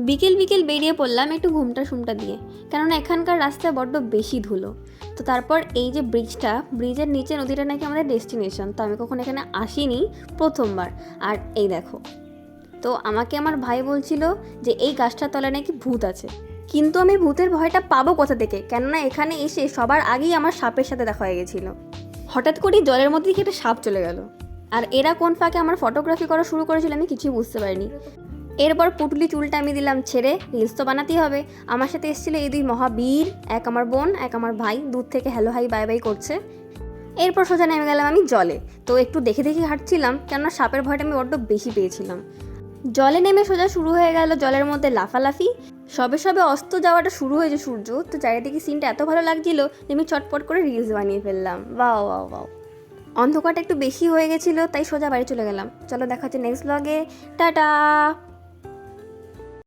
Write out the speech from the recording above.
বিকেল বিকেল বেরিয়ে পড়লাম একটু ঘুমটা সুমটা দিয়ে, কেননা এখানকার রাস্তায় বড্ড বেশি ধুলো। তো তারপর এই যে ব্রিজের নিচে নদীটা নাকি আমাদের ডেস্টিনেশন, তো আমি কখনো এখানে আসিনি, প্রথমবার। আর এই দেখো, তো আমাকে আমার ভাই বলছিল যে এই গাছটার তলায় নাকি ভূত আছে, কিন্তু আমি ভূতের ভয়টা পাবো কোথা থেকে, কেননা এখানে এসে সবার আগেই আমার সাপের সাথে দেখা হয়ে গেছিলো। হঠাৎ করেই জলের মধ্যে থেকে একটা সাপ চলে গেল, আর এরা কোন ফাঁকে আমার ফটোগ্রাফি করা শুরু করেছিল আমি কিছুই বুঝতে পারিনি। এরপর পুটুলি চুলটা আমি দিলাম ছেড়ে, রিলস তো বানাতেই হবে। আমার সাথে এসেছিলো এই দুই মহাবীর, এক আমার বোন এক আমার ভাই, দূর থেকে হ্যালো হাই বাই বাই করছে। এরপর সোজা নেমে গেলাম আমি জলে। তো একটু দেখে দেখে হাঁটছিলাম, কেননা সাপের ভয়টা আমি বড্ড বেশি পেয়েছিলাম। জলে নেমে সোজা শুরু হয়ে গেল জলের মধ্যে লাফালাফি। সবে সবে অস্ত যাওয়াটা শুরু হয়েছে সূর্য, তো চারিদিকে সিনটা এত ভালো লাগছিল যে আমি চটপট করে রিলস বানিয়ে ফেললাম। Wow wow wow. অন্ধকারটা একটু বেশি হয়ে গেছিলো, তাই সোজা বাড়ি চলে গেলাম। চলো দেখা হচ্ছে নেক্সট ব্লগে। টাটা।